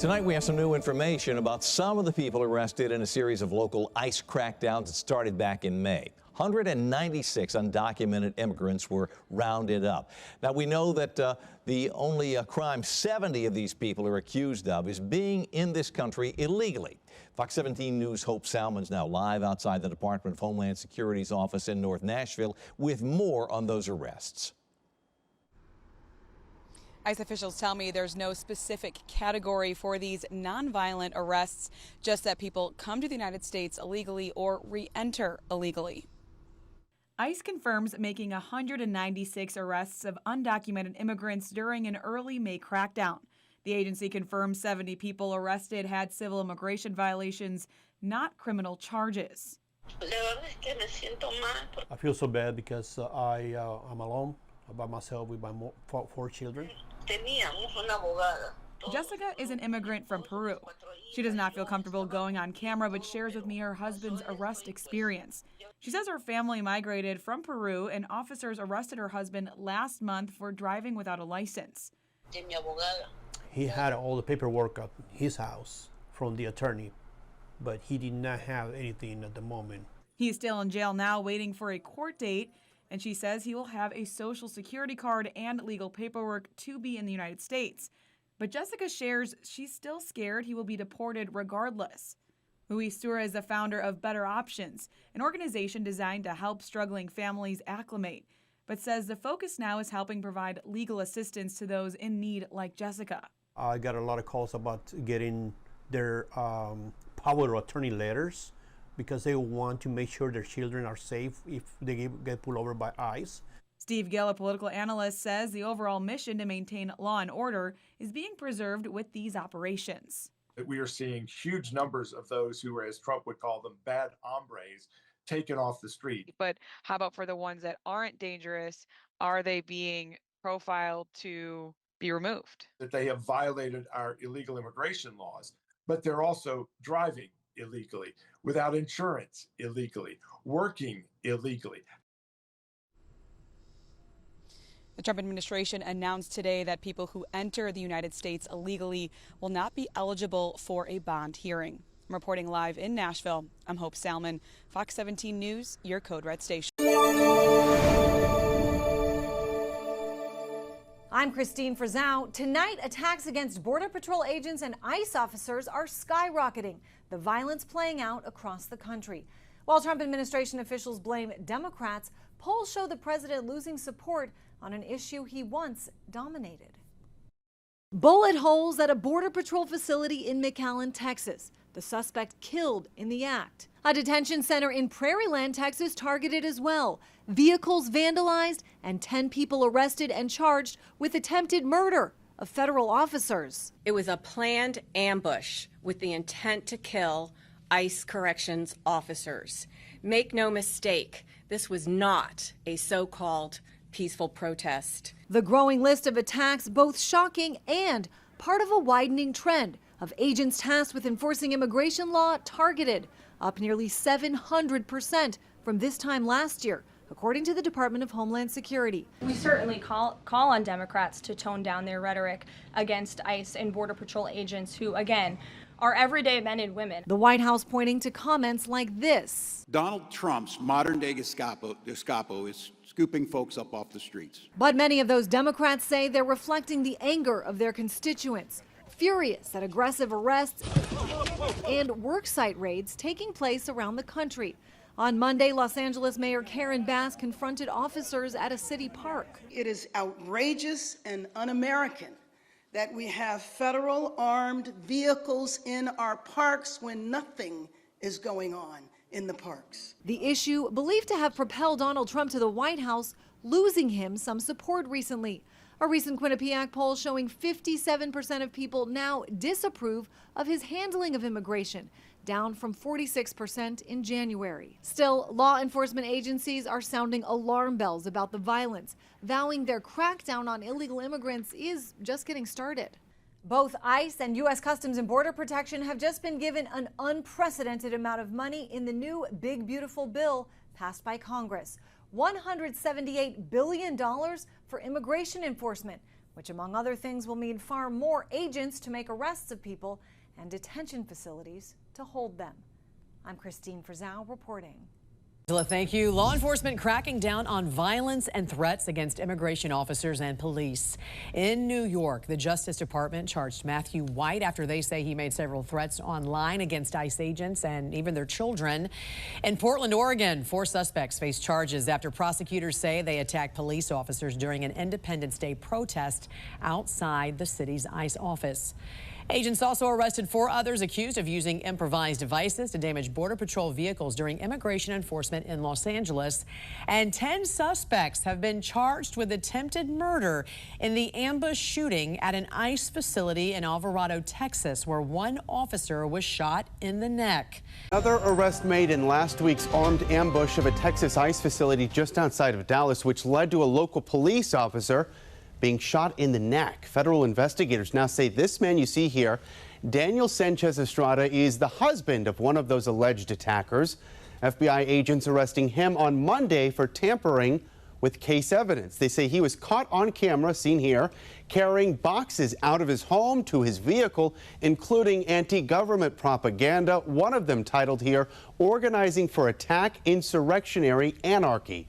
Tonight we have some new information about some of the people arrested in a series of local ICE crackdowns that started back in May. 196 undocumented immigrants were rounded up. Now we know that the only crime 70 of these people are accused of is being in this country illegally. Fox 17 News' Hope Salmon's now live outside the Department of Homeland Security's office in North Nashville with more on those arrests. ICE officials tell me there's no specific category for these nonviolent arrests, just that people come to the United States illegally or re-enter illegally. ICE confirms making 196 arrests of undocumented immigrants during an early May crackdown. The agency confirms 70 people arrested had civil immigration violations, not criminal charges. I feel so bad because I'm alone, by myself with my 4 children. Jessica is an immigrant from Peru. She does not feel comfortable going on camera, but shares with me her husband's arrest experience. She says her family migrated from Peru and officers arrested her husband last month for driving without a license. He had all the paperwork at his house from the attorney, but he did not have anything at the moment. He's still in jail now waiting for a court date, and she says he will have a social security card and legal paperwork to be in the United States. But Jessica shares she's still scared he will be deported regardless. Luis Sura is the founder of Better Options, an organization designed to help struggling families acclimate, but says the focus now is helping provide legal assistance to those in need like Jessica. I got a lot of calls about getting their power of attorney letters because they want to make sure their children are safe if they get pulled over by ICE. Steve Gill, a political analyst, says the overall mission to maintain law and order is being preserved with these operations. We are seeing huge numbers of those who are, as Trump would call them, bad hombres, taken off the street. But how about for the ones that aren't dangerous? Are they being profiled to be removed? That they have violated our illegal immigration laws, but they're also driving illegally, without insurance illegally, working illegally. The Trump administration announced today that people who enter the United States illegally will not be eligible for a bond hearing. I'm reporting live in Nashville. I'm Hope Salmon, Fox 17 News, your Code Red station. I'm Christine Frizzau. Tonight, attacks against Border Patrol agents and ICE officers are skyrocketing, the violence playing out across the country. While Trump administration officials blame Democrats, polls show the president losing support on an issue he once dominated. Bullet holes at a Border Patrol facility in McAllen, Texas. The suspect killed in the act. A detention center in Prairieland, Texas targeted as well. Vehicles vandalized and 10 people arrested and charged with attempted murder of federal officers. It was a planned ambush with the intent to kill ICE corrections officers. Make no mistake, this was not a so-called peaceful protest. The growing list of attacks, both shocking and part of a widening trend of agents tasked with enforcing immigration law targeted, up nearly 700% from this time last year, according to the Department of Homeland Security. We certainly call on Democrats to tone down their rhetoric against ICE and Border Patrol agents who, again, are everyday men and women. The White House pointing to comments like this. Donald Trump's modern-day Gestapo is scooping folks up off the streets. But many of those Democrats say they're reflecting the anger of their constituents, furious at aggressive arrests and worksite raids taking place around the country. On Monday, Los Angeles Mayor Karen Bass confronted officers at a city park. It is outrageous and un-American that we have federal armed vehicles in our parks when nothing is going on in the parks. The issue believed to have propelled Donald Trump to the White House, losing him some support recently. A recent Quinnipiac poll showing 57% of people now disapprove of his handling of immigration, down from 46% in January. Still, law enforcement agencies are sounding alarm bells about the violence, vowing their crackdown on illegal immigrants is just getting started. Both ICE and U.S. Customs and Border Protection have just been given an unprecedented amount of money in the new Big Beautiful Bill passed by Congress. $178 billion for immigration enforcement, which among other things will mean far more agents to make arrests of people and detention facilities to hold them. I'm Christine Frizzau reporting. Angela, thank you. Law enforcement cracking down on violence and threats against immigration officers and police. In New York, the Justice Department charged Matthew White after they say he made several threats online against ICE agents and even their children. In Portland, Oregon, 4 suspects face charges after prosecutors say they attacked police officers during an Independence Day protest outside the city's ICE office. Agents also arrested 4 others accused of using improvised devices to damage Border Patrol vehicles during immigration enforcement in Los Angeles. And 10 suspects have been charged with attempted murder in the ambush shooting at an ICE facility in Alvarado, Texas, where 1 officer was shot in the neck. Another arrest made in last week's armed ambush of a Texas ICE facility just outside of Dallas, which led to a local police officer being shot in the neck. Federal investigators now say this man you see here, Daniel Sanchez Estrada, is the husband of one of those alleged attackers. FBI agents arresting him on Monday for tampering with case evidence. They say he was caught on camera, seen here, carrying boxes out of his home to his vehicle, including anti-government propaganda, one of them titled here, Organizing for Attack, Insurrectionary Anarchy.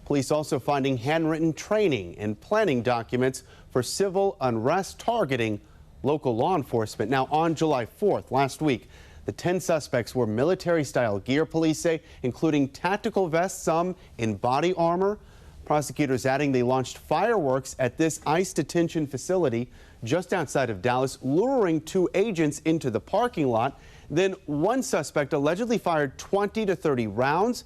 Police also finding handwritten training and planning documents for civil unrest targeting local law enforcement. Now, on July 4th, last week, the 10 suspects wore military-style gear, police say, including tactical vests, some in body armor. Prosecutors adding they launched fireworks at this ICE detention facility just outside of Dallas, luring 2 agents into the parking lot. Then one suspect allegedly fired 20 to 30 rounds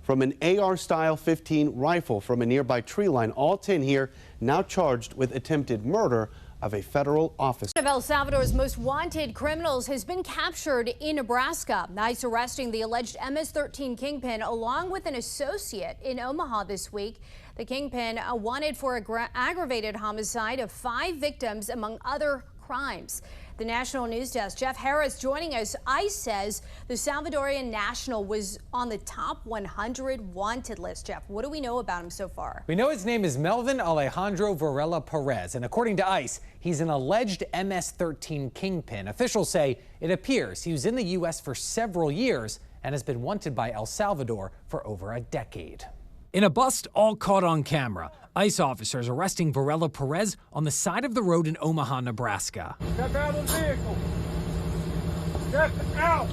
from an AR-style 15 rifle from a nearby tree line. All 10 here now charged with attempted murder of a federal officer. One of El Salvador's most wanted criminals has been captured in Nebraska. ICE arresting the alleged MS-13 kingpin along with an associate in Omaha this week. The kingpin wanted for aggravated homicide of 5 victims, among other crimes. The National News Desk, Jeff Harris joining us. ICE says the Salvadorian national was on the top 100 wanted list. Jeff, what do we know about him so far? We know his name is Melvin Alejandro Varela Perez, and according to ICE, he's an alleged MS-13 kingpin. Officials say it appears he was in the U.S. for several years and has been wanted by El Salvador for over a decade. In a bust all caught on camera, ICE officers arresting Varela Perez on the side of the road in Omaha, Nebraska. Step out of the vehicle. Step out.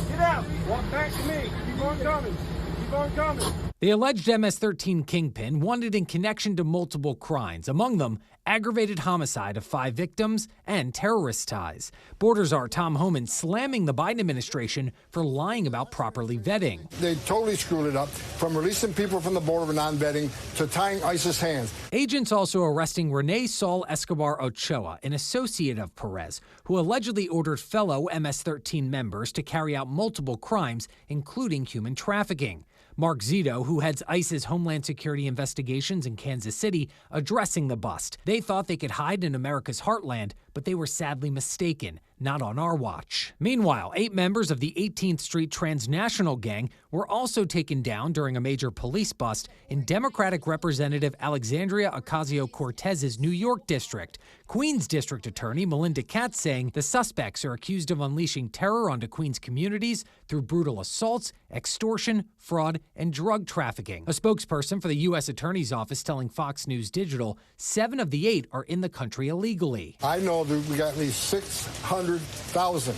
Get out. Walk back to me. Keep on coming. Keep on coming. The alleged MS-13 kingpin wanted in connection to multiple crimes, among them aggravated homicide of 5 victims and terrorist ties. Border Czar Tom Homan slamming the Biden administration for lying about properly vetting. They totally screwed it up, from releasing people from the border for non-vetting to tying ISIS hands. Agents also arresting Rene Saul Escobar Ochoa, an associate of Perez, who allegedly ordered fellow MS-13 members to carry out multiple crimes, including human trafficking. Mark Zito, who heads ICE's Homeland Security investigations in Kansas City, addressing the bust. They thought they could hide in America's heartland, but they were sadly mistaken. Not on our watch. Meanwhile, 8 members of the 18th Street transnational gang were also taken down during a major police bust in Democratic Representative Alexandria Ocasio-Cortez's New York district. Queens District Attorney Melinda Katz saying the suspects are accused of unleashing terror onto Queens communities through brutal assaults, extortion, fraud, and drug trafficking. A spokesperson for the U.S. Attorney's Office telling Fox News Digital 7 of the 8 are in the country illegally. I know that we got at least 600,000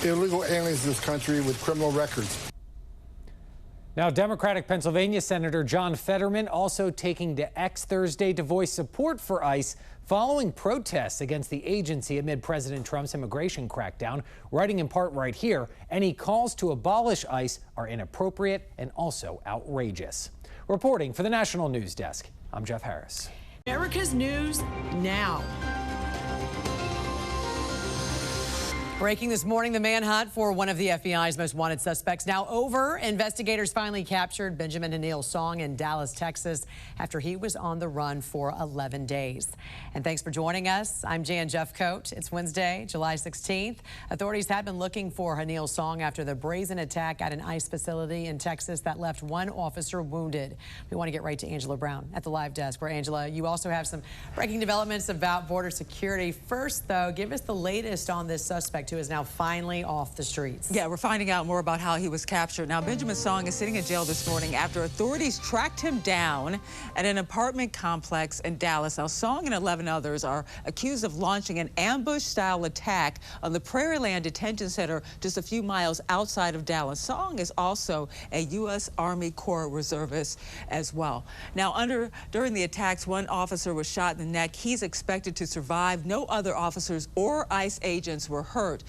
illegal aliens in this country with criminal records. Now, Democratic Pennsylvania Senator John Fetterman also taking to X Thursday to voice support for ICE following protests against the agency amid President Trump's immigration crackdown, writing in part right here, any calls to abolish ICE are inappropriate and also outrageous. Reporting for the National News Desk, I'm Jeff Harris. America's News Now. Breaking this morning, the manhunt for one of the FBI's most wanted suspects now over. Investigators finally captured Benjamin Hanil Song in Dallas, Texas, after he was on the run for 11 days. And thanks for joining us. I'm Jan Jeffcoat. It's Wednesday, July 16th. Authorities have been looking for Hanil Song after the brazen attack at an ICE facility in Texas that left one officer wounded. We want to get right to Angela Brown at the live desk, where, Angela, you also have some breaking developments about border security. First, though, give us the latest on this suspect who is now finally off the streets. Yeah, we're finding out more about how he was captured. Now, Benjamin Song is sitting in jail this morning after authorities tracked him down at an apartment complex in Dallas. Now, Song and 11 others are accused of launching an ambush-style attack on the Prairieland Detention Center just a few miles outside of Dallas. Song is also a U.S. Army Corps reservist as well. Now, during the attacks, one officer was shot in the neck. He's expected to survive. No other officers or ICE agents were hurt.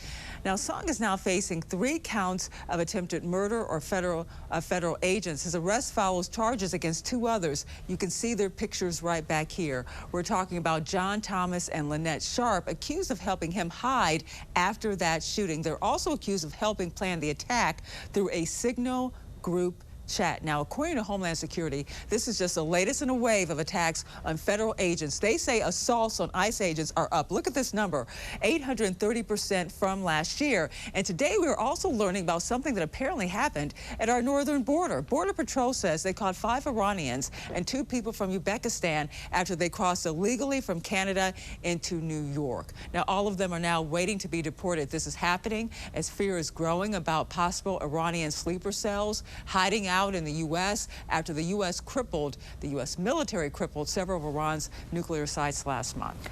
Now, Song is now facing 3 counts of attempted murder or federal agents. His arrest follows charges against 2 others. You can see their pictures right back here. We're talking about John Thomas and Lynette Sharp, accused of helping him hide after that shooting. They're also accused of helping plan the attack through a Signal group chat. Now, according to Homeland Security, this is just the latest in a wave of attacks on federal agents. They say assaults on ICE agents are up. Look at this number, 830% from last year. And today we are also learning about something that apparently happened at our northern border. Border Patrol says they caught 5 Iranians and 2 people from Uzbekistan after they crossed illegally from Canada into New York. Now, all of them are now waiting to be deported. This is happening as fear is growing about possible Iranian sleeper cells hiding out in the U.S. after the U.S. military crippled several of Iran's nuclear sites last month.